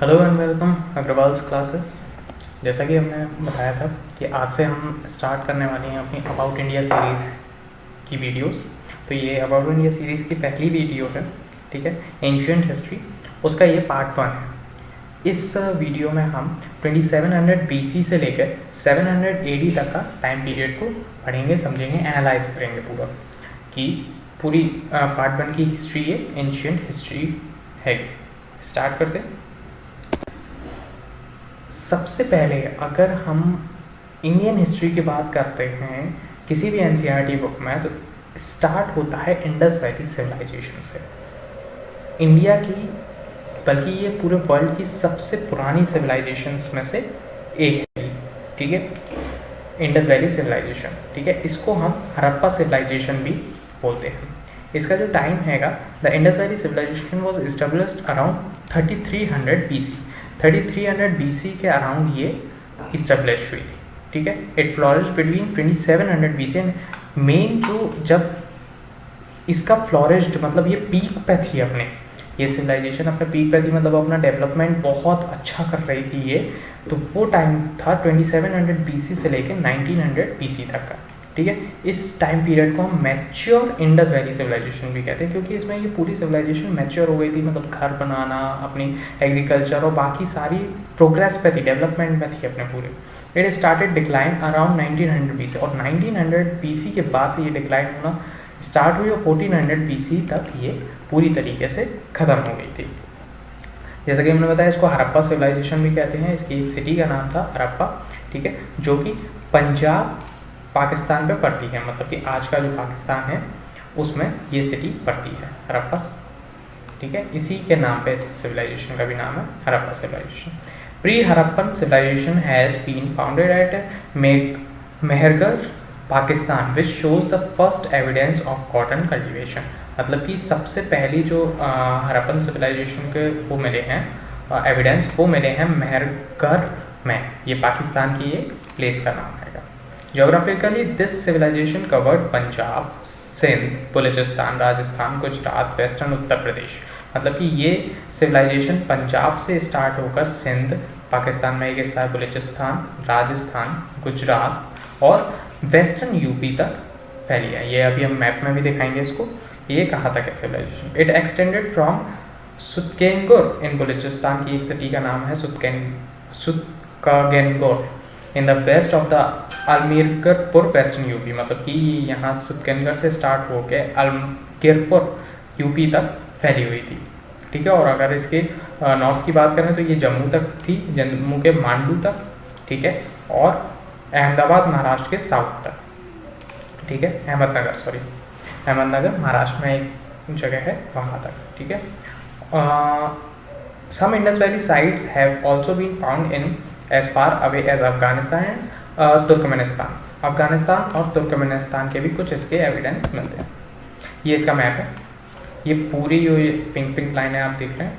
Hello and welcome Agarwals classes. जैसा कि हमने बताया था कि आज से हम स्टार्ट करने वाले हैं अपनी अबाउट इंडिया सीरीज़ की वीडियोस। तो ये अबाउट इंडिया सीरीज़ की पहली वीडियो है, ठीक है, एंशियंट हिस्ट्री। उसका ये पार्ट 1 है। इस वीडियो में हम 2700 BC से लेकर 700 AD तक का टाइम पीरियड को पढ़ेंगे, समझेंगे, एनालाइज करेंगे पूरा कि पूरी पार्ट 1 की हिस्ट्री ये एंशियंट हिस्ट्री है। स्टार्ट करते हैं। सबसे पहले अगर हम इंडियन हिस्ट्री की बात करते हैं किसी भी एनसीईआरटी बुक में, तो स्टार्ट होता है इंडस वैली सिविलाइजेशन से। इंडिया की, बल्कि ये पूरे वर्ल्ड की सबसे पुरानी सिविलाइजेशंस में से एक है, ठीक है, इंडस वैली सिविलाइजेशन, ठीक है। इसको हम हड़प्पा सिविलाइजेशन भी बोलते हैं। इसका जो टाइम हैगा, the Indus Valley civilisation was established around 3300 BC। 3300 BC के अराउंड ये इस्टेब्लिश हुई थी, ठीक है। It flourish between 2700 BC and main जो जब इसका फ्लॉरिश्ड मतलब ये पीक पे थी, अपने ये सिविलाइजेशन अपने पीक पे थी, मतलब अपना डेवलपमेंट बहुत अच्छा कर रही थी ये, तो वो टाइम था 2700 BC से लेकर 1900 BC तक का, ठीक है। इस टाइम पीरियड को हम मैच्योर इंडस वैली सिविलाइजेशन भी कहते हैं, क्योंकि इसमें ये पूरी सिविलाइजेशन मैच्योर हो गई थी, मतलब घर बनाना, अपनी एग्रीकल्चर और बाकी सारी प्रोग्रेस पे थी, डेवलपमेंट में थी अपने पूरे। It started decline around 1900 BC, और 1900 BC के बाद से ये डिक्लाइन होना स्टार्ट हुई और 1400 BC तक ये पूरी तरीके से ख़त्म हो गई थी। जैसा कि हमने बताया, इसको हड़प्पा सिविलाइजेशन भी कहते हैं। इसकी एक सिटी का नाम था हड़प्पा, ठीक है, जो कि पंजाब पाकिस्तान पे पड़ती है, मतलब कि आज का जो पाकिस्तान है उसमें ये सिटी पड़ती है, हड़प्पा, ठीक है। इसी के नाम पे सिविलाइजेशन का भी नाम है Harappa civilisation. Pre Harappan civilisation has been founded at Mehrgarh Pakistan, which shows the first evidence of cotton cultivation. मतलब कि सबसे पहली जो हड़प्पन सिविलाइजेशन के वो मिले हैं एविडेंस, वो मिले हैं मेहरगढ़ में। ये पाकिस्तान की एक प्लेस का नाम है। Geographically, this civilization covered Punjab, Sindh, Balochistan, Rajasthan, Gujarat, western Uttar Pradesh. मतलब कि ये सिविलाइजेशन पंजाब से स्टार्ट होकर सिंध, पाकिस्तान में एक हिस्सा है, बलूचिस्तान, राजस्थान, गुजरात और वेस्टर्न यूपी तक फैली है। ये अभी हम मैप में भी दिखाएंगे इसको। ये कहाँ तक है civilisation. It extended from Sutkagendor in Balochistan की एक सिटी का नाम है Sutkagendor in the west of the Alamgirpur western UP. मतलब कि यहाँ सुतकेनगढ़ से स्टार्ट होकर अलमीरपुर यूपी तक फैली हुई थी, ठीक है। और अगर इसके नॉर्थ की बात करें तो ये जम्मू तक थी, जम्मू के मांडू तक, ठीक है, और अहमदाबाद महाराष्ट्र के साउथ तक, ठीक है, अहमदनगर महाराष्ट्र में एक जगह है वहाँ तक, ठीक है। Some Indus valley sites have also been found in as far away as Afghanistan and Turkmenistan. Afghanistan और तुर्कमेनिस्तान के भी कुछ इसके एविडेंस मिलते हैं। ये इसका मैप है। ये पूरी जो ये पिंक लाइनें आप देख रहे हैं,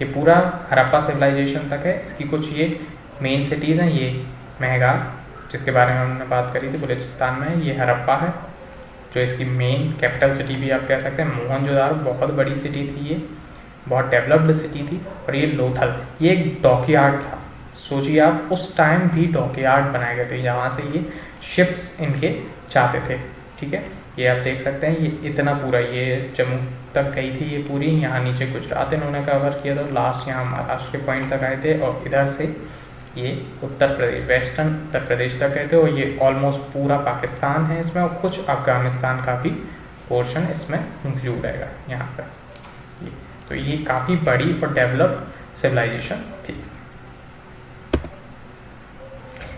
ये पूरा हड़प्पा सिविलाइजेशन तक है। इसकी कुछ ये मेन सिटीज़ हैं। ये मेहगार, जिसके बारे में हमने बात करी थी, बलूचिस्तान में। ये हड़प्पा है, जो इसकी मेन कैपिटल सिटी भी आप कह सकते हैं। मोहनजोदारो बहुत बड़ी सिटी थी, ये बहुत डेवलप्ड सिटी थी। और ये लोथल, ये एक डॉकयार्ड था। सोचिए आप, उस टाइम भी डॉकयार्ड बनाए गए थे, जहाँ से ये शिप्स इनके जाते थे, ठीक है। ये आप देख सकते हैं, ये इतना पूरा ये जम्मू तक गई थी ये पूरी। यहाँ नीचे गुजरात इन्होंने कवर किया था, लास्ट यहाँ महाराष्ट्र के पॉइंट तक आए थे, और इधर से ये उत्तर प्रदेश, वेस्टर्न उत्तर प्रदेश तक गए थे। और ये ऑलमोस्ट पूरा पाकिस्तान है इसमें, और कुछ अफगानिस्तान का भी पोर्शन इसमें इंक्लूड आएगा यहाँ पर। तो ये काफ़ी बड़ी और डेवलप्ड सिविलाइजेशन थी।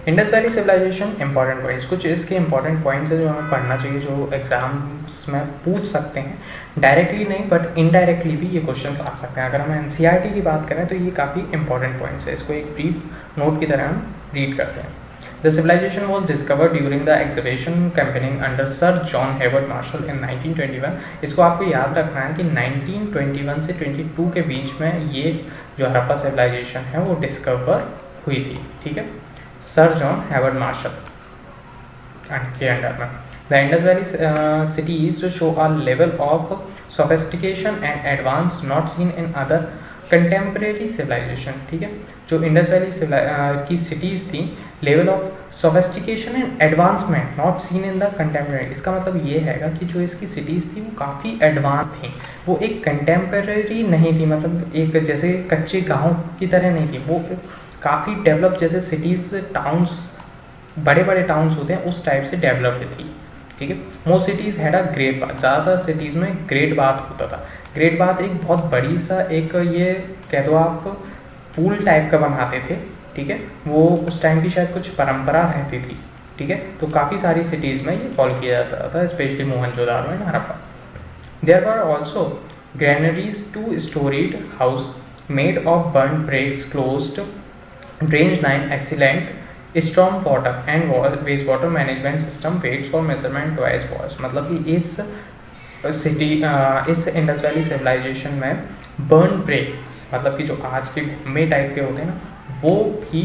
Indus Valley civilisation important points, कुछ इसके इंपॉर्टेंट पॉइंट्स है जो हमें पढ़ना चाहिए, जो एग्जाम्स में पूछ सकते हैं, डायरेक्टली नहीं बट इनडायरेक्टली भी ये क्वेश्चंस आ सकते हैं। अगर हम एनसीईआरटी की बात करें तो ये काफ़ी इंपॉर्टेंट पॉइंट्स है। इसको एक ब्रीफ नोट की तरह हम रीड करते हैं। The civilization was discovered during the excavation campaigning under sir John Heward Marshall in 1921। इसको आपको याद रखना है कि 1921 से 22 के बीच में ये जो हड़प्पा सिविलाइजेशन है वो डिस्कवर हुई थी, ठीक है, सर जॉन हेवर्ड मार्शल के अंडर में। The Indus valley cities show a level of sophistication and advance not seen in other contemporary civilisation, ठीक है, जो इंडस वैली की सिटीज़ थी, level of sophistication and advancement not seen in the contemporary. इसका मतलब ये हैगा कि जो इसकी सिटीज़ थी वो काफ़ी एडवांस थी, वो एक कंटेम्प्रेरी नहीं थी, मतलब एक जैसे कच्चे गांव की तरह नहीं थी, वो काफ़ी डेवलप जैसे सिटीज़ टाउन्स, बड़े बड़े टाउन्स होते हैं उस टाइप से डेवलप्ड थी, ठीक है। Most cities had a great bath, ज़्यादातर सिटीज़ में ग्रेट बाथ होता था। ग्रेट बाथ एक बहुत बड़ी सा एक ये कह दो आप पूल टाइप का बनाते थे, ठीक है, वो उस टाइम की शायद कुछ परंपरा रहती थी, ठीक है। तो काफ़ी सारी सिटीज़ में ये फॉलो किया जाता था, specially Mohenjodaro and Harappa. There were also granaries, 2 storeyed house made of burn bricks, closed drain line, excellent storm water and waste water management system, weights for measurement twice walls. मतलब कि इस इंडस वैली सिविलाइजेशन में burn bricks, मतलब कि जो आज के घुम्मे type के होते हैं ना, वो भी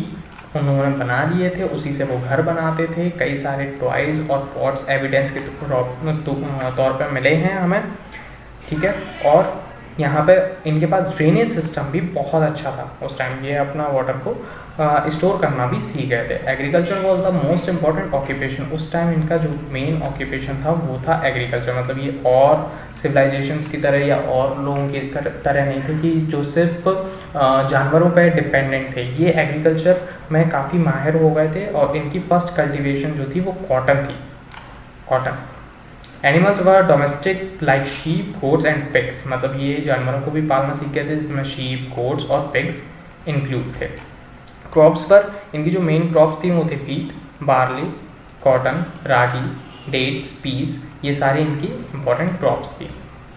उन्होंने बना लिए थे, उसी से वो घर बनाते थे। कई सारे टॉयज और पॉट्स एविडेंस के तौर पर मिले हैं हमें, ठीक है। और यहाँ पे इनके पास ड्रेनेज सिस्टम भी बहुत अच्छा था उस टाइम, ये अपना वाटर को स्टोर करना भी सीख गए थे। Agriculture was the most important occupation, उस टाइम इनका जो मेन ऑक्यूपेशन था वो था एग्रीकल्चर। मतलब ये और सिविलाइजेशंस की तरह या और लोगों की तरह नहीं थे कि जो सिर्फ जानवरों पर डिपेंडेंट थे, ये एग्रीकल्चर में काफ़ी माहिर हो गए थे। और इनकी फर्स्ट कल्टिवेशन जो थी वो कॉटन थी, cotton. Animals were domestic like sheep, goats and pigs, मतलब ये जानवरों को भी पालना सीख गए थे, जिसमें शीप, गोट्स और पिग्स इंक्लूड थे। क्रॉप्स पर इनकी जो मेन क्रॉप्स थी वो थे व्हीट, बार्ली, कॉटन, रागी, डेट्स, पीस, ये सारी इनकी इंपॉर्टेंट क्रॉप्स थी।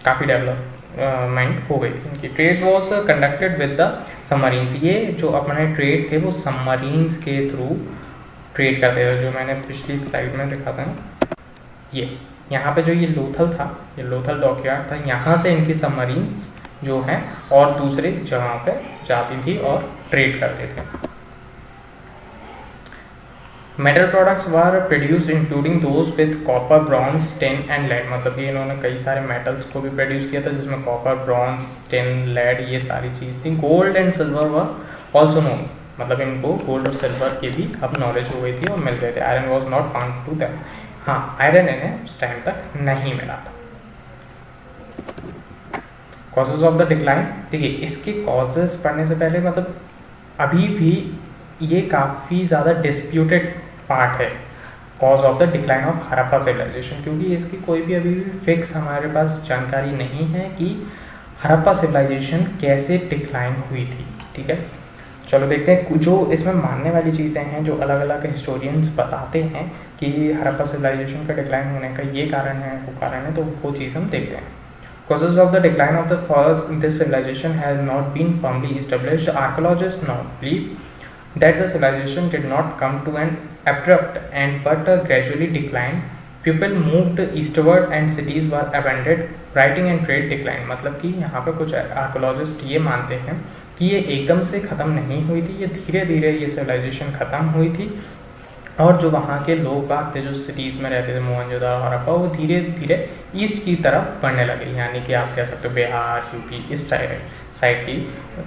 काफ़ी डेवलपमेंट हो गई थी इनकी। Trade was conducted with the submarines, ये जो अपने ट्रेड थे वो सबमरीन्स के थ्रू ट्रेड करते थे, जो मैंने पिछली स्लाइड में दिखा था ना, ये यहाँ पे जो ये लोथल था, ये लोथल डॉकयार्ड था, यहाँ से इनकी सबमरीन्स जो हैं और दूसरे जगह पे जाती थी और ट्रेड करते थे। Metal products were produce including those with copper, bronze, tin and lead, मतलब ये इन्होंने कई सारे मेटल्स को भी प्रोड्यूस किया था, जिसमें कॉपर, ब्रॉन्ज, टिन, लेड, ये सारी चीज़ थी। Gold and silver were also known, मतलब इनको गोल्ड और सिल्वर की भी अब नॉलेज हो गई थी और मिल गए थे। Iron was not found to them, हाँ आयरन इन्हें उस टाइम तक नहीं मिला था। कॉजेज ऑफ द डिक्लाइन, देखिए इसके कॉजेज पढ़ने से पहले मतलब अभी भी ये काफ़ी ज़्यादा डिस्प्यूटेड पार्ट है, cause of the decline of Harappa civilisation, क्योंकि इसकी कोई भी अभी भी फिक्स हमारे पास जानकारी नहीं है कि हड़प्पा सिविलाइजेशन कैसे डिक्लाइन हुई थी, ठीक है। चलो देखते हैं जो इसमें मानने वाली चीज़ें हैं, जो अलग अलग हिस्टोरियंस बताते हैं कि हड़प्पा सिविलाइजेशन का डिक्लाइन होने का ये कारण है, वो कारण है, तो वो चीज़ हम देखते हैं। Causes of the decline of the first this civilization has not been firmly established. Archaeologists now believe that the civilization did not come to an abrupt end but gradually declined. People moved eastward and cities were abandoned. Writing and trade declined. मतलब कि यहाँ पे कुछ archaeologist ये मानते हैं कि ये एकदम से ख़त्म नहीं हुई थी, ये धीरे धीरे ये सिविलाइजेशन ख़त्म हुई थी, और जो वहाँ के लोग बाग थे जो सिटीज़ में रहते थे मोहनजोदारो हड़प्पा, वो धीरे धीरे ईस्ट की तरफ बढ़ने लगे, यानी कि आप कह सकते हो बिहार, यूपी, इस साइड की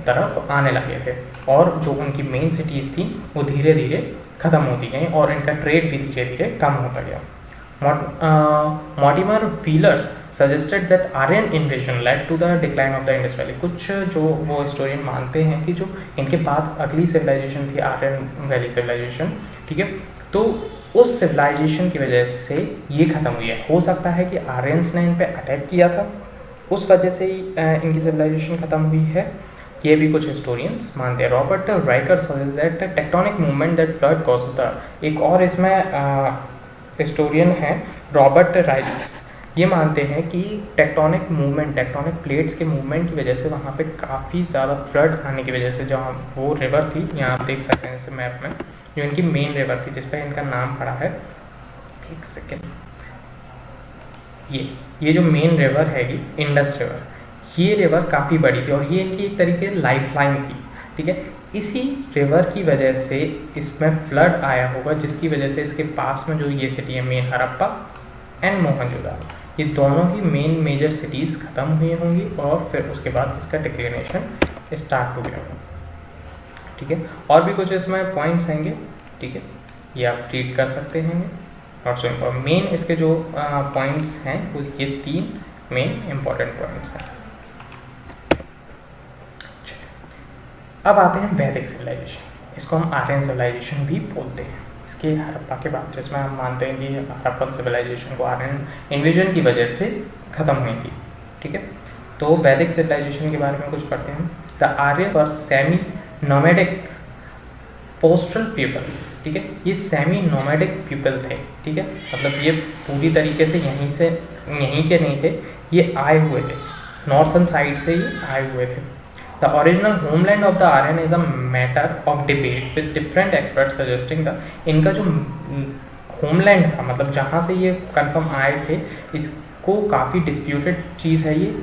तरफ आने लगे थे। और जो उनकी मेन सिटीज़ थी वो धीरे धीरे ख़त्म होती गई और इनका ट्रेड भी धीरे धीरे कम होता गया। Mortimer Wheeler suggested that Aryan invasion led to the decline of the Indus Valley. कुछ जो वो हिस्टोरियन मानते हैं कि जो इनके बाद अगली सिविलाइजेशन थी आर्यन वैली सिविलाइजेशन, ठीक है, तो उस सिविलाइजेशन की वजह से ये ख़त्म हुई है। हो सकता है कि आर्यंस ने इन पे अटैक किया था, उस वजह से ही इनकी सिविलाइजेशन ख़त्म हुई है, ये भी कुछ हिस्टोरियंस मानते हैं। Robert Raikes suggest that tectonic movement that flood caused the, एक और इसमें हिस्टोरियन है रॉबर्ट राइकर्स, ये मानते हैं कि टेक्टोनिक मूवमेंट, टेक्टोनिक प्लेट्स के मूवमेंट की वजह से वहाँ पे काफ़ी ज़्यादा फ्लड आने की वजह से, जहाँ वो रिवर थी, यहाँ आप देख सकते हैं इस मैप में, जो इनकी मेन रिवर थी जिस पर इनका नाम पड़ा है, एक सेकेंड, ये जो मेन रिवर हैगी इंडस रिवर, ये रिवर काफ़ी बड़ी थी और ये इनकी एक तरीके लाइफ लाइन थी, ठीक है। इसी रिवर की वजह से इसमें फ्लड आया होगा, जिसकी वजह से इसके पास में जो ये सिटी है मेन हड़प्पा एंड मोहनजोदारो, ये दोनों ही मेन मेजर सिटीज़ ख़त्म हुई होंगी और फिर उसके बाद इसका डिक्लिनेशन स्टार्ट हो गया। ठीक है, और भी कुछ इसमें पॉइंट्स हैंगे, ठीक है, ये आप ट्रीट कर सकते हैं। नॉट सो इम्पोर्टेंट, मेन इसके जो पॉइंट्स हैं वो ये 3 मेन इंपॉर्टेंट पॉइंट्स हैं। अब आते हैं वैदिक सिविलाइजेशन, इसको हम आर्यन सिविलाइजेशन भी बोलते हैं। इसके हड़प्पा के बाद, जिसमें हम मानते हैं कि हड़प्पन सिविलाइजेशन को आर्यन इन्वेजन की वजह से ख़त्म हुई थी। ठीक है, तो वैदिक सिविलाइजेशन के बारे में कुछ पढ़ते हैं। द आर्यन और सेमी नोमैडिक पोस्टल पीपल, ठीक है, ये सेमी नोमैडिक पीपल थे। ठीक है, मतलब ये पूरी तरीके से यहीं के नहीं थे, ये आए हुए थे, नॉर्थन साइड से ही आए हुए थे। The original homeland of the Aryan is a matter of debate with different experts suggesting the, इनका जो होमलैंड था, मतलब जहाँ से ये कन्फर्म आए थे, इसको काफ़ी डिस्प्यूटेड चीज़ है ये,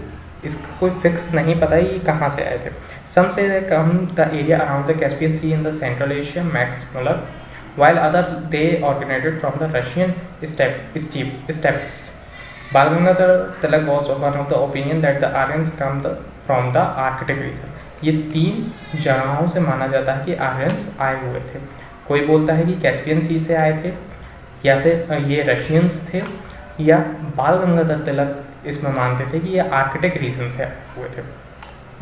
इसका कोई फिक्स नहीं पता है ये कहाँ से आए थे। Some say they come the area around the Caspian sea in the central Asia, Max Muller, while other they originated from the Russian steppes. Bal Gangadhar Tilak was of one of the opinion that the Aryans come from the Arctic region. ये 3 जगहों से माना जाता है कि Aryans आए हुए थे। कोई बोलता है कि कैस्पियन सी से आए थे, या फिर ये रशियंस थे, या बाल गंगाधर तिलक इसमें मानते थे कि ये आर्कटिक रीजन से आए हुए थे,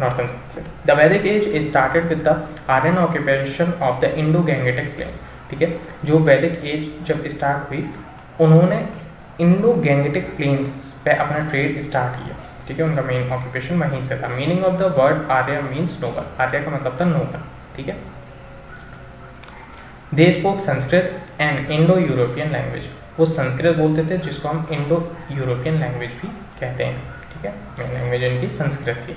नॉर्थन साइड से। The Vedic age started with the Aryan occupation of the Indo Gangetic plain. ठीक है, जो वैदिक एज जब स्टार्ट हुई, उन्होंने इंडो गैंगेटिक प्लेन्स पे अपना ट्रेड स्टार्ट किया। ठीक है, उनका मेन ऑक्यूपेशन वहीं से था। Meaning of the word Arya means noble, Arya का मतलब था नोबल। ठीक है, they spoke Sanskrit and Indo European language, वो संस्कृत बोलते थे जिसको हम इंडो यूरोपियन लैंग्वेज भी कहते हैं। ठीक है, मेन लैंग्वेज इनकी संस्कृत थी।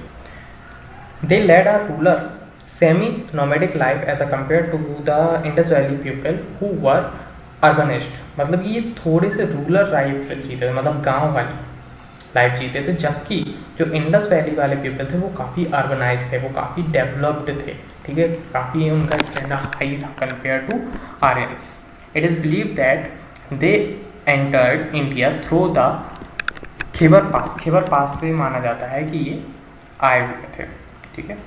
They led a rural semi nomadic life as a compared to the Indus Valley people who were urbanized, मतलब ये थोड़े से रूरल लाइफ जीते थे, मतलब गांव वाली लाइफ जीते थे, जबकि जो इंडस वैली वाले पीपल थे वो काफ़ी अर्बनाइज थे, वो काफ़ी डेवलप्ड थे। ठीक है, काफ़ी उनका स्टैंडर्ड हाई था compare to Aryans. It is believe that they entered India through the Khyber pass, Khyber pass से माना जाता है कि ये आए हुए थे। ठीक है,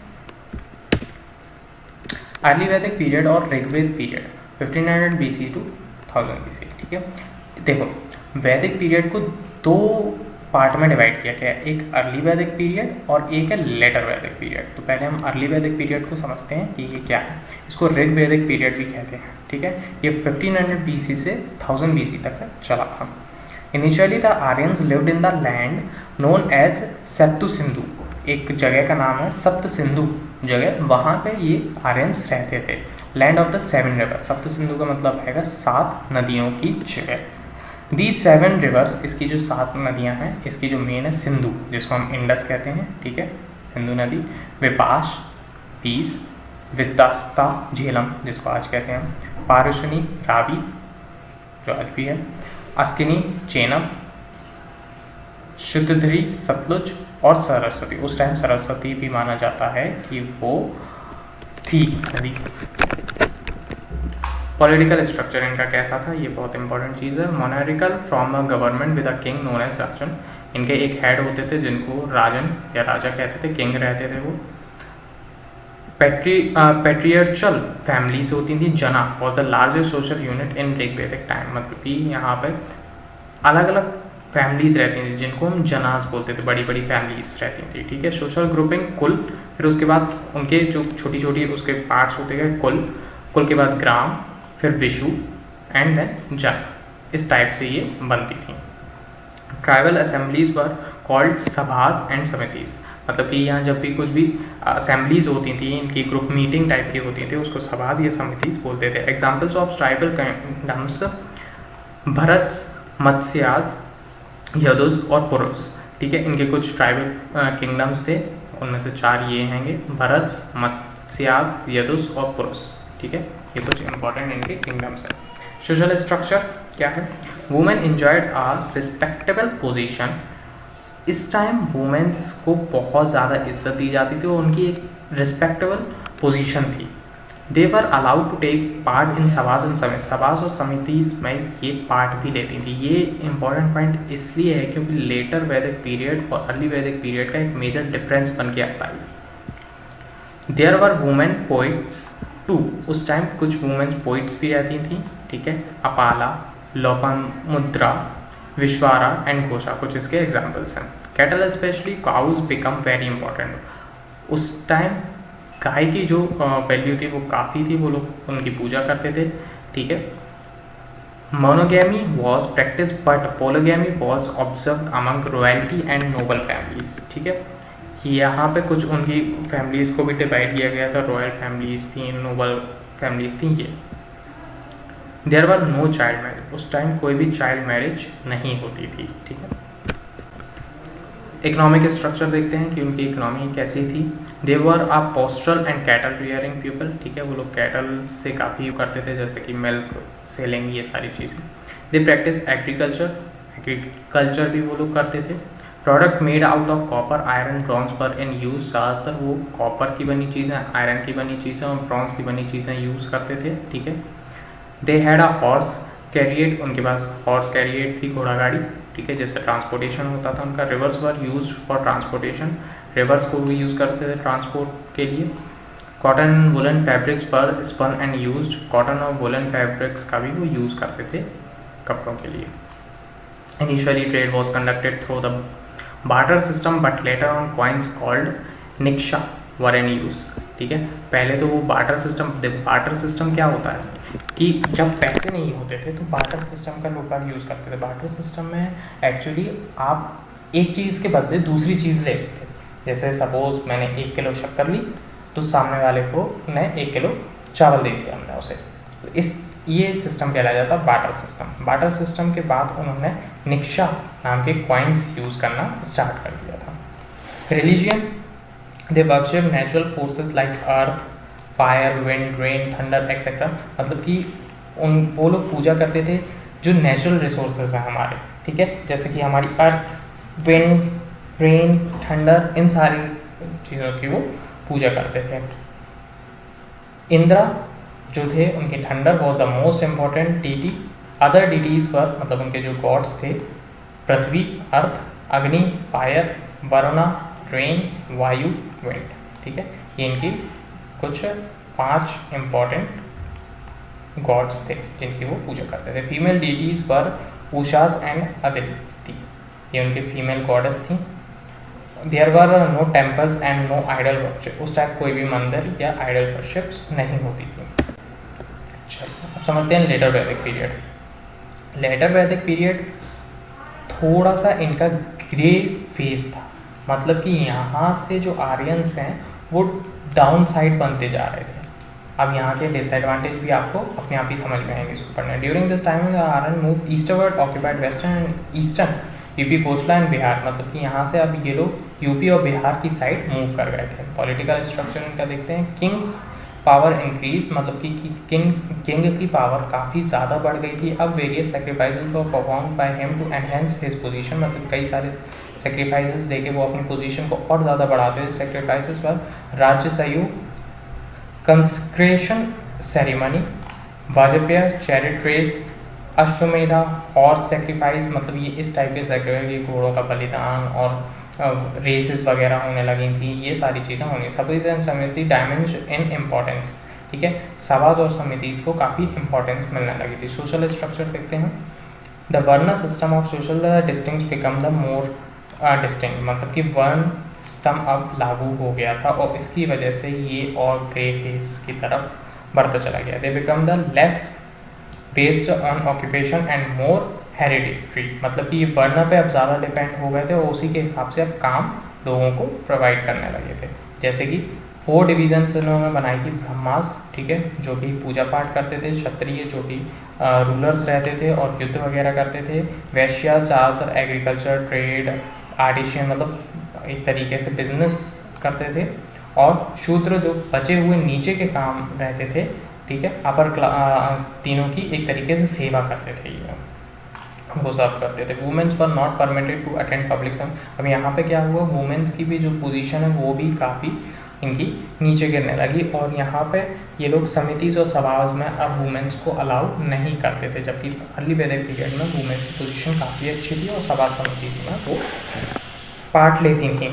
अर्ली वैदिक पीरियड और Rigveda period 1500 BC to 1000 BC। ठीक है, देखो वैदिक पीरियड को 2 पार्ट में डिवाइड किया गया है, एक अर्ली वैदिक पीरियड और एक है लेटर वैदिक पीरियड। तो पहले हम अर्ली वैदिक पीरियड को समझते हैं कि ये क्या है। इसको ऋग्वेदिक पीरियड भी कहते हैं। ठीक है, ये 1500 BC से 1000 BC तक चला था। Initially the Aryans lived in the land known as Sapta Sindhu, एक जगह का नाम है सप्त सिंधु जगह, वहाँ पे ये आर्यंस रहते थे। लैंड ऑफ द 7 रिवर, सप्त सिंधु का मतलब है 7 नदियों की जगह। दी 7 रिवर्स, इसकी जो 7 नदियाँ हैं, इसकी जो मेन है सिंधु, जिसको हम इंडस कहते हैं। ठीक है, सिंधु नदी, विपाश, पीस, विदास्ता, झेलम जिसको आज कहते हैं, पारुशनी, रावी जो आज भी है, अस्किनी, चेनब, शुद्धधरी, सतलुज और सरस्वती। उस टाइम सरस्वती भी माना जाता है कि वो थी नदी। पॉलिटिकल स्ट्रक्चर इनका कैसा था, ये बहुत इंपॉर्टेंट चीज़ है। Monarchical from a government with a king known as Rajan, इनके एक हेड होते थे जिनको राजन या राजा कहते थे, किंग रहते थे वो। पैट्रियर्चल फैमिलीज होती थी। जना was the largest social unit in Rigvedic time, मतलब कि यहाँ पे अलग अलग फैमिलीज रहती थी जिनको हम जनास बोलते थे, बड़ी बड़ी फैमिलीज रहती थी। ठीक है, सोशल ग्रुपिंग कुल, फिर उसके बाद उनके जो छोटी छोटी उसके पार्ट्स होते गए, कुल, कुल के बाद ग्राम, फिर विशु एंड देन जन, इस टाइप से ये बनती थी। Tribal assemblies were called sabhas and samitis, मतलब कि यहाँ जब भी कुछ भी असेंबलीज होती थी, इनकी ग्रुप मीटिंग टाइप की होती थी, उसको सभाज या समितिज बोलते थे। Examples of tribal kingdoms Bharat, Matsyas, Yadus और पुरुष। ठीक है, इनके कुछ ट्राइबल किंगडम्स थे, उनमें से 4 ये हैंगे, भरत, मत्स्याज, यदुज और पुरुष। ठीक है, ये कुछ इंपॉर्टेंट इनके किंगडम्स हैं। सोशल स्ट्रक्चर क्या है, वुमेन इंजॉयड आ रिस्पेक्टेबल पोजीशन, इस टाइम वुमेन्स को बहुत ज़्यादा इज्जत दी जाती थी और उनकी एक रिस्पेक्टेबल पोजीशन थी। They were allowed to take part in sabhas and samiti, sabhas और समितिज में ये पार्ट भी लेती थी। ये इंपॉर्टेंट पॉइंट इसलिए है क्योंकि लेटर वैदिक पीरियड और अर्ली वैदिक पीरियड का एक मेजर डिफरेंस बन के आता है। There were women poets too, उस टाइम कुछ वुमेन पोइट्स भी रहती थी, ठीक है। अपाला, लोपामुद्रा, विश्वारा एंड घोषा कुछ इसके एग्जाम्पल्स हैं। Cattle specially cows become very important, उस टाइम गाय की जो वैल्यू थी वो काफ़ी थी, वो लोग उनकी पूजा करते थे, ठीक है। Monogamy was practice but polygamy was observe among royalty and noble families, ठीक है। यहाँ पे कुछ उनकी फैमिलीज़ को भी डिवाइड किया गया था, रॉयल फैमिलीज़ थी, नोबल फैमिलीज़ थी ये। There were no child marriage, उस टाइम कोई भी चाइल्ड मैरिज नहीं होती थी, ठीक है। इकोनॉमिक स्ट्रक्चर देखते हैं कि उनकी इकोनॉमी कैसी थी। They were a pastoral and cattle rearing people, ठीक है। वो लोग कैटल से काफ़ी करते थे, जैसे कि मिल्क सेलिंग, ये सारी चीज़ें। दे प्रैक्टिस एग्रीकल्चर भी वो लोग करते थे। Product made out of copper, iron, bronze पर इन यूज, ज़्यादातर वो कॉपर की बनी चीज़ें, आयरन की बनी चीज़ें और ब्रॉन्ज की बनी चीज़ें यूज़ करते थे, ठीक है। They had a horse create, उनके पास हॉर्स कैरिएट थी, घोड़ा गाड़ी, ठीक है, जैसे ट्रांसपोर्टेशन होता था उनका। Rivers were use for transportation, rivers को भी यूज़ करते थे ट्रांसपोर्ट के लिए। Cotton and woollen fabrics were spun and used, cotton और वुलन फैब्रिक्स का भी वो यूज़ करते थे कपड़ों के लिए। Initially trade was conducted through the barter system but later on coins called निक्शा वर इन यूज़, ठीक है। पहले तो वो बार्टर सिस्टम क्या होता है कि जब पैसे नहीं होते थे तो बार्टर सिस्टम का लोग यूज़ करते थे। बार्टर सिस्टम में एक्चुअली आप एक चीज़ के बदले दूसरी चीज़ लेते थे, जैसे सपोज मैंने 1 किलो शक्कर ली तो सामने वाले को मैं 1 किलो चावल दे दिया हमने उसे, तो ये सिस्टम कहलाया जाता है बार्टर सिस्टम। बार्टर सिस्टम के बाद उन्होंने निक्शा नाम के कॉइन्स यूज़ करना स्टार्ट कर दिया था। Religion, they worship natural forces like earth, fire, wind, rain, thunder etcetera, मतलब कि वो लोग पूजा करते थे जो नेचुरल रिसोर्सेज हैं हमारे, ठीक है, जैसे कि हमारी अर्थ, विंड, रेन, थंडर, इन सारी चीज़ों की वो पूजा करते थे। इंद्रा जो थे उनके thunder was the most important deity. Other deities पर मतलब उनके जो गॉड्स थे Prithvi, earth, Agni, fire, Varuna, rain, Vayu, wind, ठीक है। ये इनकी कुछ 5 इम्पॉर्टेंट गॉड्स थे जिनकी वो पूजा करते थे। फीमेल डीटीज पर उषाज एंड अदिति, ये उनके फीमेल गॉडेस थी। There were no temples and no idol worship, उस टाइप कोई भी मंदिर या आइडल वर्शिप्स नहीं होती थी। चलिए अब समझते हैं लेटर वैदिक पीरियड। लेटर वैदिक पीरियड थोड़ा सा इनका ग्रे फेज था, मतलब कि यहाँ से जो आर्यंस हैं वो डाउन साइड बनते जा रहे थे। अब यहाँ के डिसएडवांटेज भी आपको अपने आप ही समझ में आएंगे इसको पढ़ने। During this time the Aryan move eastward, occupied western and eastern UP, Kosala and Bihar, मतलब कि यहाँ से अब ये लोग यूपी और बिहार की साइड मूव कर गए थे। पॉलिटिकल स्ट्रक्चर इनका देखते हैं। किंग्स पावर इंक्रीज, मतलब कि किंग की पावर काफ़ी ज़्यादा बढ़ गई थी। अब various sacrifices were perform by him to enhance his position, मतलब कई सारे सेक्रीफाइसेस देके वो अपनी पोजीशन को और ज़्यादा बढ़ाते थे। सेक्रीफाइसेस पर राज्य सहयोग, कंस्क्रेशन सेरेमनी, वाजपेय, चैरिट्रेस, अश्वमेधा, हॉर्स सेक्रीफाइस, मतलब ये इस टाइप के सेक्रीफाइस, घोड़ों का बलिदान और रेसेस वगैरह होने लगी थी, ये सारी चीज़ें होंगी। सभीज एंड समिति डायमेंश इन इम्पॉर्टेंस, ठीक है, सभाज और समितिज को काफ़ी इंपॉर्टेंस मिलने लगी थी। सोशल स्ट्रक्चर देखते हैं। द वर्ण system of social distinct become the more distinct, मतलब कि वर्ण सिस्टम अब लागू हो गया था और इसकी वजह से ये और ग्रे फेस की तरफ बढ़ता चला गया। They become the less based on occupation and more hereditary, मतलब कि ये वर्ण पे अब ज़्यादा डिपेंड हो गए थे और उसी के हिसाब से अब काम लोगों को प्रोवाइड करने लगे थे। जैसे कि 4 डिवीजन्स इन्होंने बनाई थी। ब्रह्मास, ठीक है, जो कि पूजा पाठ करते थे। क्षत्रिय जो कि रूलर्स रहते थे और युद्ध वगैरह करते थे। वैश्या ज़्यादातर एग्रीकल्चर, ट्रेड, आर्टिशियन, मतलब एक तरीके से बिजनेस करते थे। और शूद्र जो बचे हुए नीचे के काम रहते थे, ठीक है, अपर तीनों की एक तरीके से सेवा करते थे, ये वो सब करते थे। Womens were not permitted to attend public service. अब यहाँ पे क्या हुआ, वुमेन्स की भी जो पोजीशन है वो भी काफ़ी इनकी नीचे गिरने लगी और यहाँ पे ये लोग समितिज और सभाज में अब वुमेन्स को अलाउ नहीं करते थे, जबकि अर्ली वैदिक पीरियड में वुमेन्स की पोजीशन काफ़ी अच्छी थी और सभा समितिज में वो पार्ट लेती थी।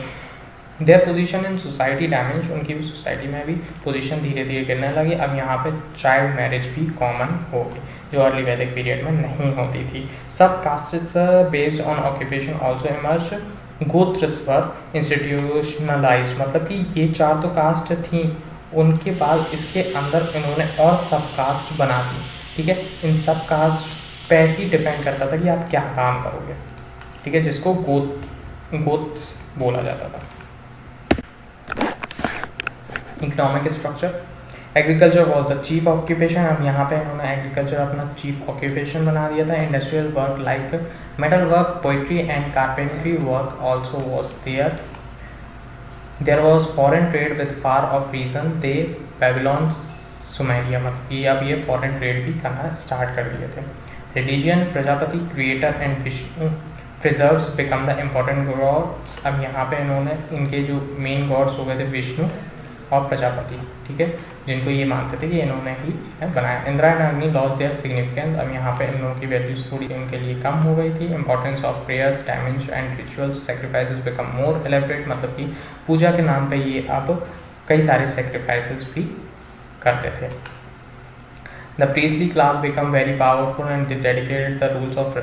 Their position in society damage, उनकी भी सोसाइटी में भी पोजीशन धीरे धीरे गिरने लगी। अब यहाँ पे चाइल्ड मैरिज भी कॉमन हो गई, जो अर्ली वैदिक पीरियड में नहीं होती थी। Sub castes based on occupation also emerge, gotras were institutionalised, मतलब कि ये 4 तो कास्ट थी, उनके बाद इसके अंदर इन्होंने और सब कास्ट बना दी। ठीक है, इन सब कास्ट पे ही डिपेंड करता था कि आप क्या काम करोगे। ठीक है, जिसको गोत्स बोला जाता था। Economic structure, agriculture was the chief occupation. अब यहाँ पे इन्होंने एग्रीकल्चर अपना चीफ ऑक्यूपेशन बना दिया था। Industrial work like metal work, pottery and carpentry work also was there. There was foreign trade with far off region the Babylon Sumeria, मतलब कि अब ये फॉरेन ट्रेड भी करना स्टार्ट कर दिए थे। Religion, Prajapati, creator and Vishnu preserves become the important gods. अब यहाँ पे इन्होंने इनके जो मेन गॉड्स हो गए थे विष्णु और प्रजापति, ठीक है, जिनको ये मानते थे कि इन्होंने ही बनाया। इंदिरा एंड अग्नि लॉस देयर सिग्निफिकेंस। अब यहाँ पे इन लोगों की वैल्यूज थोड़ी इनके लिए कम हो गई थी। Importance of prayers, dimension and rituals, sacrifices become more elaborate, मतलब कि पूजा के नाम पे ये अब कई सारे सेक्रीफाइसेस भी करते थे। The priestly class become very powerful and they dedicated the rules of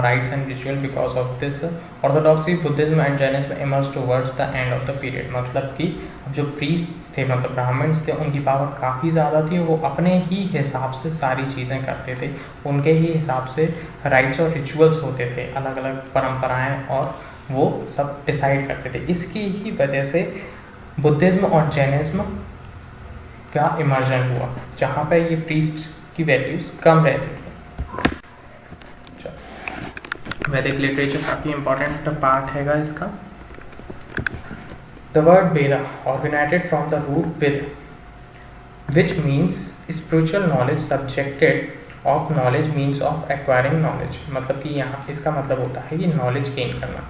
rites and ritual. Because of this, orthodoxy, Buddhism and Jainism emerged towards the end of the period. मतलब कि जो प्रीस्ट थे, मतलब Brahmins थे, उनकी power काफ़ी ज़्यादा थी। वो अपने ही हिसाब से सारी चीज़ें करते थे, उनके ही हिसाब से राइट्स और रिचुअल्स होते थे, अलग अलग परंपराएं, और वो सब डिसाइड करते थे। इसकी ही वजह से बुद्धिज़्म और जैनिज्म का इमर्जन हुआ, जहाँ पर ये प्रीस्ट की वैल्यूज कम रहती थी। वैदिक लिटरेचर काफ़ी इंपॉर्टेंट पार्ट हैगा इसका। The word Veda originated from the root vid, which means spiritual knowledge, subjected of knowledge means of acquiring knowledge, मतलब कि यहाँ इसका मतलब होता है कि नॉलेज गेन करना।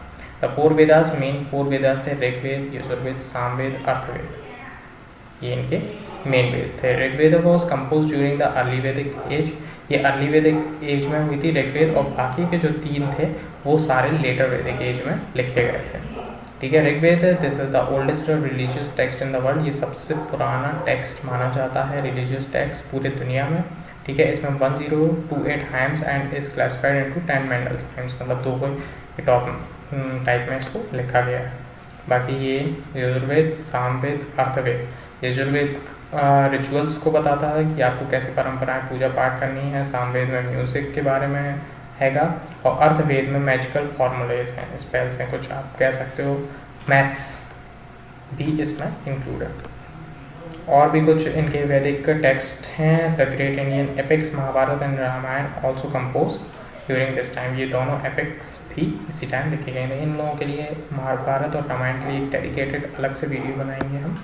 द 4 वेदास, मेन 4 वेदास थे ऋग्वेद, यजुर्वेद, सामवेद, अर्थवेद, ये इनके मेन वेद थे। Rigveda was compose during the early Vedic age, ये अर्ली वैदिक एज में हुई थी ऋग्वेद, और बाकी के जो 3 थे वो सारे लेटर वैदिक एज में लिखे गए थे। ठीक है, Rigveda this is the oldest religious text in the world, ये सबसे पुराना टेक्स्ट माना जाता है, रिलीजियस टेक्स्ट पूरे दुनिया में। ठीक है, इसमें 1028 hymns and is classified into 10 Mendel's hymns, मतलब 2 कोई टॉप टाइप में इसको लिखा गया है। बाकी ये यजुर्वेद, सामवेद, अर्थवेद, यजुर्वेद रिचुअल्स को बताता है कि आपको कैसे परंपराएं पूजा पाठ करनी है, सामवेद में म्यूज़िक के बारे में हैगा, और अर्थवेद में मैजिकल फॉर्मूलेज हैं, स्पेल्स हैं, कुछ आप कह सकते हो, मैथ्स भी इसमें इंक्लूड है। और भी कुछ इनके वैदिक टेक्स्ट हैं। The great Indian epics, Mahabharata and Ramayana also compose during this time, ये दोनों एपिक्स भी इसी टाइम लिखे गए थे। इन लोगों के लिए, महाभारत और रामायण के लिए एक डेडिकेटेड अलग से वीडियो बनाएंगे हम,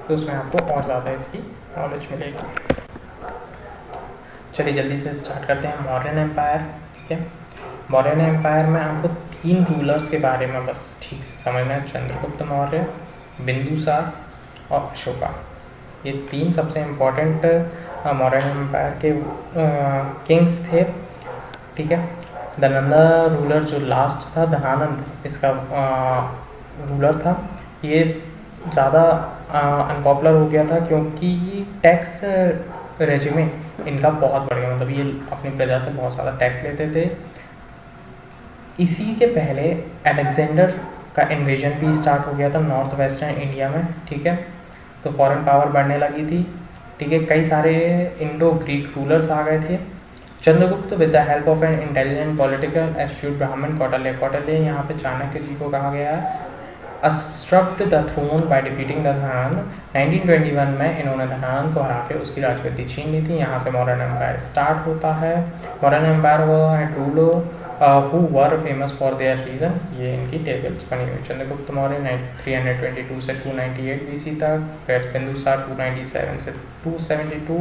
तो उसमें आपको और ज़्यादा इसकी नॉलेज मिलेगी। चलिए जल्दी से स्टार्ट करते हैं। मौर्यन एम्पायर, ठीक है, मौर्यन एम्पायर में आपको 3 रूलर्स के बारे में बस ठीक से समझना है, चंद्रगुप्त मौर्य, बिंदुसार और अशोका। ये 3 सबसे इम्पोर्टेंट मौर्यन एम्पायर के किंग्स थे। ठीक है, धनंदा रूलर जो लास्ट था, धनानंद इसका रूलर था, ये ज़्यादा अनपॉपुलर हो गया था क्योंकि टैक्स रेजिमे इनका बहुत बढ़ गया, मतलब ये अपनी प्रजा से बहुत ज़्यादा टैक्स लेते थे। इसी के पहले अलेक्जेंडर का इन्वेजन भी स्टार्ट हो गया था नॉर्थ वेस्टर्न इंडिया में। ठीक है, तो फॉरेन पावर बढ़ने लगी थी। ठीक है, कई सारे इंडो ग्रीक रूलर्स आ गए थे। Chandragupta with the help of an intelligent political astute ब्राह्मण कौटिल्य, कौटिल्य यहाँ पे चाणक्य जी को कहा गया है, usurped the throne by defeating the Dhanananda. 1921 में इन्होंने धनानंद को हरा के उसकी राजगद्दी छीन ली थी। यहाँ से मौर्यन एम्पायर स्टार्ट होता है। मौर्यन एम्पायर वो है ruler who were famous for their region, ये इनकी टेबल्स बनी हुई। चंद्रगुप्त मौर्य 322 से 298 BC तक, फिर बिंदुसार 297 से 272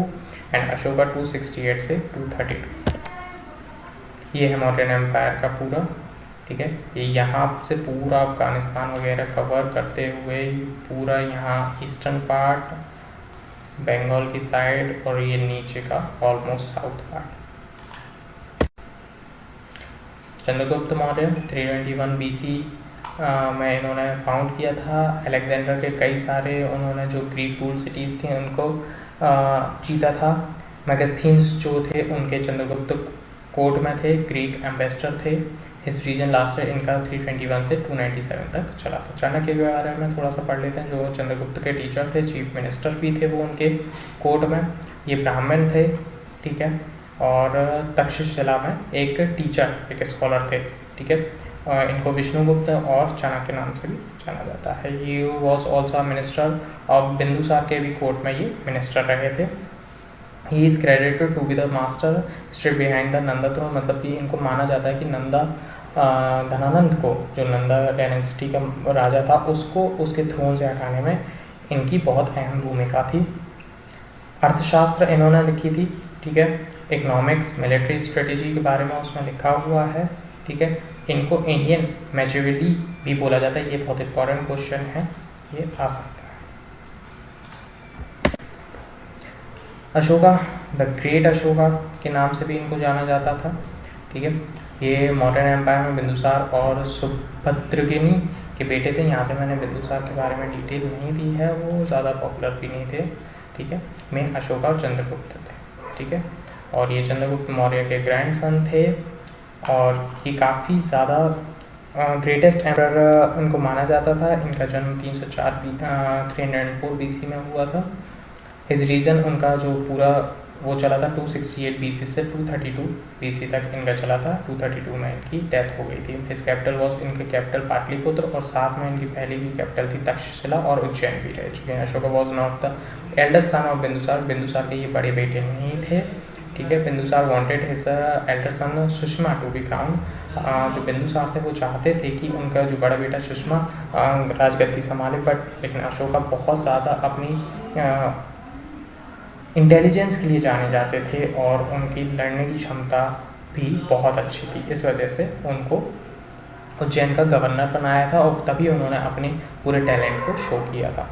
एंड अशोका 268 से 232। ये है मौर्यन एम्पायर का पूरा। ठीक है, ये यहाँ से पूरा अफगानिस्तान वगैरह कवर करते हुए पूरा यहाँ ईस्टर्न पार्ट, बंगाल की साइड, और ये नीचे का almost south part. Chandragupta Maurya 321 BC में इन्होंने फाउंड किया था। अलेक्जेंडर के कई सारे उन्होंने जो ग्रीक रूल सिटीज़ थी उनको जीता था। मैगस्थीन्स जो थे उनके चंद्रगुप्त कोर्ट में थे, ग्रीक एम्बेसडर थे। हिज रीजन लास्टेड इनका 321 से 297 तक चला था। चाणक्य के बारे में थोड़ा सा पढ़ लेते हैं, जो चंद्रगुप्त के टीचर थे, चीफ मिनिस्टर भी थे वो उनके कोर्ट में। ये ब्राह्मण थे, ठीक है, और तक्षशिला में एक टीचर, एक स्कॉलर थे, ठीक है। इनको विष्णुगुप्त और चाणक्य नाम से भी जाना जाता है। ये वॉज ऑल्सो मिनिस्टर और बिंदुसार के भी कोर्ट में ये मिनिस्टर रहे थे। He is credited to be the master strategist behind the Nanda throne, मतलब कि इनको माना जाता है कि नंदा धनानंद को, जो नंदा डायनेस्टी का राजा था, उसको उसके थ्रोन से हटाने में इनकी बहुत अहम भूमिका थी। अर्थशास्त्र इन्होंने लिखी थी, ठीक है। इकोनॉमिक्स, मिलिट्री स्ट्रेटेजी के बारे में उसमें लिखा हुआ है, ठीक है। इनको इंडियन मैचिविली भी बोला जाता है। ये बहुत इंपॉर्टेंट क्वेश्चन है, ये आ सकता है। अशोका, द ग्रेट अशोका के नाम से भी इनको जाना जाता था, ठीक है। ये मॉडर्न एम्पायर में बिंदुसार और सुभद्रगिनी के बेटे थे। यहाँ पे मैंने बिंदुसार के बारे में डिटेल नहीं दी है, वो ज़्यादा पॉपुलर भी नहीं थे, ठीक है। मेन अशोका और चंद्रगुप्त थे, ठीक है। और ये चंद्रगुप्त मौर्य के ग्रैंडसन थे और ये काफ़ी ज़्यादा ग्रेटेस्ट एम्परर उनको माना जाता था। इनका जन्म 304 BC में हुआ था। हिज रीजन, उनका जो पूरा वो चला था 268 BC से 232 BC तक इनका चला था। 232 में इनकी डेथ हो गई थी। हिज कैपिटल वॉज, इनके कैपिटल पाटलिपुत्र और साथ में इनकी पहली भी कैपिटल थी तक्षशिला और उज्जैन भी रह चुके हैं। Ashoka was not the eldest son of Bindusara, Bindusara के ये बड़े बेटे नहीं थे, ठीक है। Bindusara wanted his elder son Susima to be crown, जो बिंदुसार थे वो चाहते थे कि उनका जो बड़ा बेटा सुषमा राजगद्दी संभाले, बट लेकिन अशोका बहुत ज़्यादा अपनी इंटेलिजेंस के लिए जाने जाते थे और उनकी लड़ने की क्षमता भी बहुत अच्छी थी। इस वजह से उनको उज्जैन का गवर्नर बनाया था और तभी उन्होंने अपने पूरे टैलेंट को शो किया था।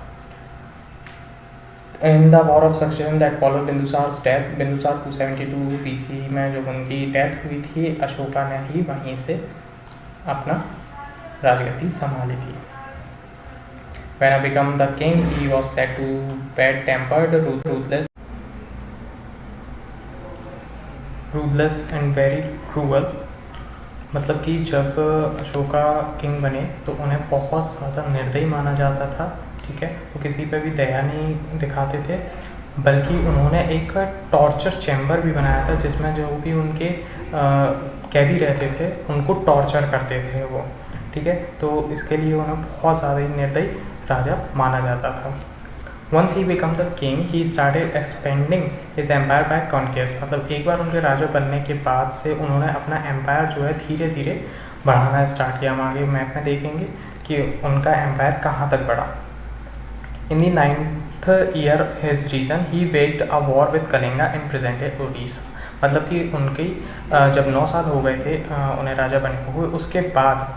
In the war of succession that follow Bindusara's death, Bindusara 272 BC में जब उनकी डेथ हुई थी, अशोका ने ही वहीं से अपना राजगद्दी संभाली थी। When I became the king, he was said to bad-tempered, ruthless and very cruel। मतलब कि जब अशोका किंग बने तो उन्हें बहुत ज़्यादा निर्दयी माना जाता था, ठीक है। वो किसी पे भी दया नहीं दिखाते थे, बल्कि उन्होंने एक टॉर्चर चैम्बर भी बनाया था जिसमें जो भी उनके कैदी रहते थे उनको टॉर्चर करते थे वो, ठीक है। तो इसके लिए उन्हें बहुत ज़्यादा निर्दयी राजा माना जाता था। Once he became the king, he started expanding his empire by conquest। मतलब एक बार उनके राजा बनने के बाद से उन्होंने अपना एम्पायर जो है धीरे धीरे बढ़ाना स्टार्ट किया। हम आगे मैप में देखेंगे कि उनका एम्पायर कहाँ तक बढ़ा। In the 9th year his reign, he waged a war with Kalinga in present day Odisha। मतलब कि उनकी जब 9 साल हो गए थे उन्हें राजा बने हुए, उसके बाद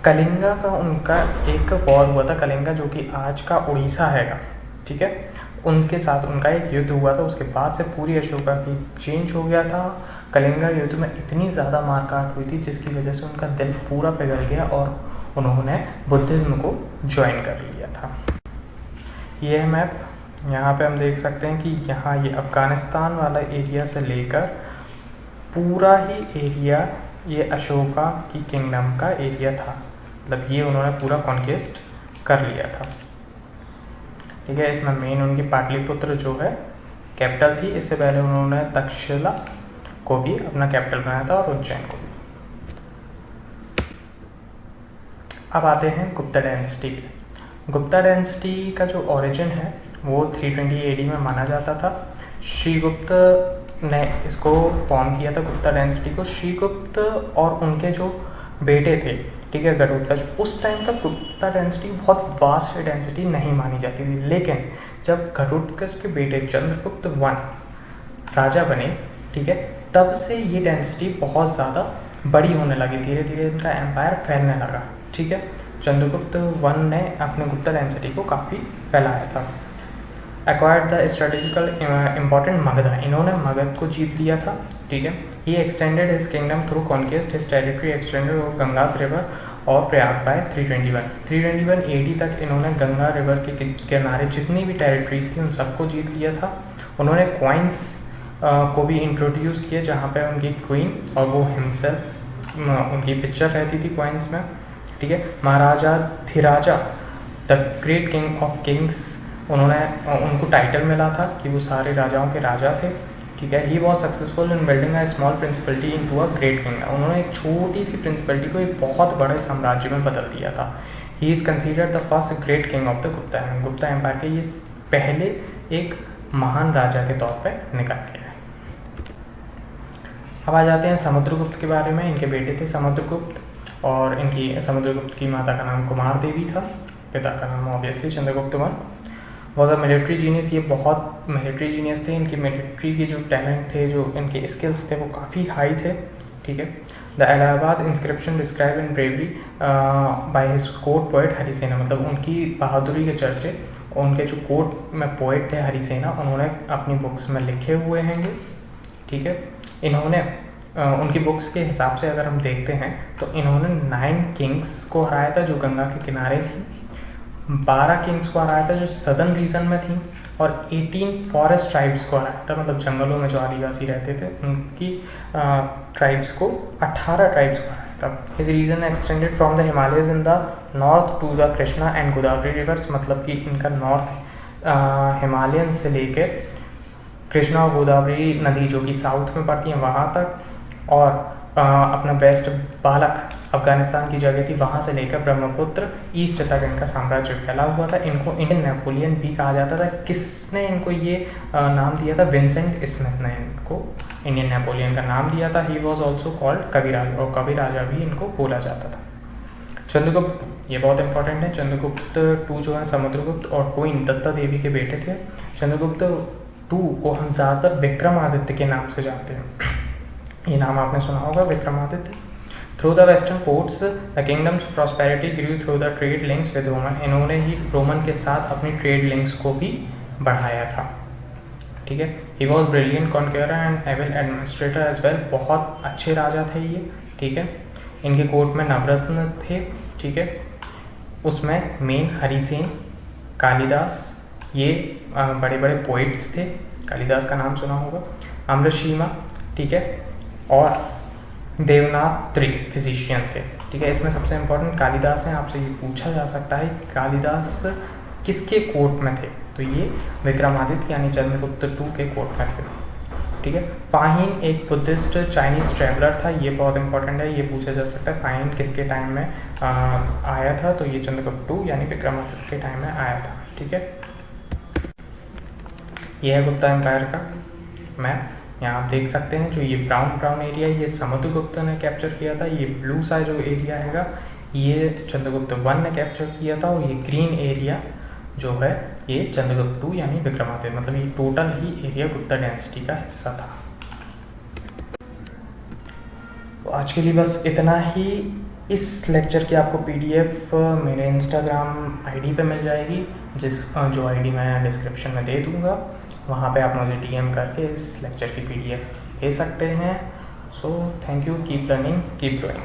कलिंगा का उनका एक वॉर हुआ था। कलिंगा जो कि आज का उड़ीसा हैगा, ठीक है, उनके साथ उनका एक युद्ध हुआ था। उसके बाद से पूरी अशोका की चेंज हो गया था। कलिंगा युद्ध में इतनी ज़्यादा मारकाट हुई थी जिसकी वजह से उनका दिल पूरा पिघल गया और उन्होंने बुद्धिज़्म को ज्वाइन कर लिया था। यह मैप यहाँ पे हम देख सकते हैं कि यहाँ ये अफ़गानिस्तान वाला एरिया से लेकर पूरा ही एरिया ये अशोका की किंगडम का एरिया था। मतलब ये उन्होंने पूरा कॉन्क्वेस्ट कर लिया था, ठीक है। इसमें मेन उनकी पाटलिपुत्र जो है कैपिटल थी। इससे पहले उन्होंने तक्षशिला को भी अपना कैपिटल बनाया था और उज्जैन को भी। अब आते हैं गुप्ता डायनेस्टी पे। गुप्ता डायनेस्टी का जो ओरिजिन है वो 320 AD में माना जाता था। श्रीगुप्त ने इसको फॉर्म किया था, गुप्ता डायनेस्टी को। श्रीगुप्त और उनके जो बेटे थे, ठीक है, घटोत्कच, उस टाइम तक गुप्ता डायनेस्टी बहुत वास्ट डायनेस्टी नहीं मानी जाती थी। लेकिन जब घटोत्कच के बेटे चंद्रगुप्त वन राजा बने, ठीक है, तब से ये डायनेस्टी बहुत ज़्यादा बड़ी होने लगी। धीरे धीरे इनका एम्पायर फैलने लगा, ठीक है। चंद्रगुप्त वन ने अपने गुप्ता डायनेस्टी को काफ़ी फैलाया था। Acquired the strategical important Magadha, इन्होंने मगध को जीत लिया था, ठीक है। He extended his kingdom through conquest, his territory extended Gangas river और प्रयाग बाय 321 AD तक इन्होंने गंगा रिवर के किनारे जितनी भी टेरिटरीज थी उन सबको जीत लिया था। उन्होंने क्वाइंस को भी इंट्रोड्यूस किया जहाँ पे उनकी क्वीन और वो हिमसेल्फ उनकी पिक्चर रहती थी क्वाइंस में, ठीक है। Maharaja Dhiraja the great king of kings, उनको टाइटल मिला था कि वो सारे राजाओं के राजा थे, ठीक है। He was successful in building a small principality into a great kingdom, उन्होंने एक छोटी सी प्रिंसिपलिटी को एक बहुत बड़े साम्राज्य में बदल दिया था। He is considered the first great king of the Gupta empire के ये पहले एक महान राजा के तौर पे निकल गया है। अब आ जाते हैं समुद्रगुप्त के बारे में। इनके बेटे थे समुद्रगुप्त और इनकी समुद्रगुप्त की माता का नाम कुमार देवी था, पिता का नाम obviously Chandragupta one. Was a military genius, ये बहुत मिलिट्री जीनियस थे। इनकी मिलिट्री के जो टैलेंट थे, जो इनके स्किल्स थे वो काफ़ी हाई थे, ठीक है। The Allahabad inscription describe in bravery by his court poet Harisena, मतलब उनकी बहादुरी के चर्चे उनके जो कोर्ट में पोएट थे हरिसेना, उन्होंने अपनी बुक्स में लिखे हुए हैं, ठीक है। इन्होंने उनकी बुक्स के हिसाब से अगर हम देखते हैं तो इन्होंने 9 किंग्स को हराया था जो गंगा के किनारे थी, 12 किंग्स को हराया था जो सदर्न रीजन में थी, और 18 फॉरेस्ट ट्राइब्स को हराया था, मतलब जंगलों में जो आदिवासी रहते थे उनकी ट्राइब्स को 18 ट्राइब्स को हराया था। His region extended from the Himalayas in the north to the Krishna and Godavari rivers, मतलब कि इनका नॉर्थ हिमालयन से लेके कृष्णा और गोदावरी नदी जो कि साउथ में पड़ती हैं वहाँ तक, और अपना वेस्ट बालक अफगानिस्तान की जगह थी वहाँ से लेकर ब्रह्मपुत्र ईस्ट तक इनका साम्राज्य फैला हुआ था। इनको इंडियन नेपोलियन भी कहा जाता था। किसने इनको ये नाम दिया था? विंसेंट स्मिथ ने इनको इंडियन नेपोलियन का नाम दिया था। ही वॉज ऑल्सो कॉल्ड कविराज, और कविराजा भी इनको बोला जाता था। चंद्रगुप्त, ये बहुत इंपॉर्टेंट है। चंद्रगुप्त टू जो है समुद्रगुप्त और क्वीन दत्ता देवी के बेटे थे। चंद्रगुप्त टू को हम ज़्यादातर विक्रमादित्य के नाम से जानते हैं, ये नाम आपने सुना होगा Vikramaditya. Through the western ports the kingdoms prosperity grew through the trade links with Roman, इन्होंने ही रोमन के साथ अपनी ट्रेड लिंक्स को भी बढ़ाया था, ठीक है। He was brilliant conqueror and able administrator as well, बहुत अच्छे राजा थे ये, ठीक है। इनके कोर्ट में नवरत्न थे, ठीक है। उसमें मेन हरिसेन, कालिदास, ये बड़े बड़े पोइट्स थे, कालिदास का नाम सुना होगा, अमृतशीमा, ठीक है, और देवनाथ त्रि फिजिशियन थे, ठीक है। इसमें सबसे इम्पोर्टेंट कालिदास हैं। आपसे ये पूछा जा सकता है कि कालिदास किसके कोर्ट में थे, तो ये विक्रमादित्य यानी चंद्रगुप्त टू के कोर्ट में थे, ठीक है। फाहिन एक बुद्धिस्ट चाइनीज़ ट्रैवलर था, ये बहुत इंपॉर्टेंट है, ये पूछा जा सकता है फाहिन किसके टाइम में आया था, तो ये चंद्रगुप्त टू यानी विक्रमादित्य के टाइम में आया था, ठीक है। यह है गुप्ता एम्पायर का मैप। यहाँ आप देख सकते हैं जो ये ब्राउन एरिया ये समुद्रगुप्त ने कैप्चर किया था, ये ब्लू सा जो एरिया हैगा ये चंद्रगुप्त वन ने कैप्चर किया था, और ये ग्रीन एरिया जो है ये चंद्रगुप्त टू यानी विक्रमादित्य, मतलब ये टोटल ही एरिया गुप्ता डायनेस्टी का हिस्सा था। तो आज के लिए बस इतना ही। इस लेक्चर की आपको PDF मेरे इंस्टाग्राम ID पे मिल जाएगी, जो ID मैं डिस्क्रिप्शन में दे दूँगा, वहाँ पे आप मुझे DM करके इस लेक्चर की PDF ले सकते हैं। So thank you, keep learning, keep growing.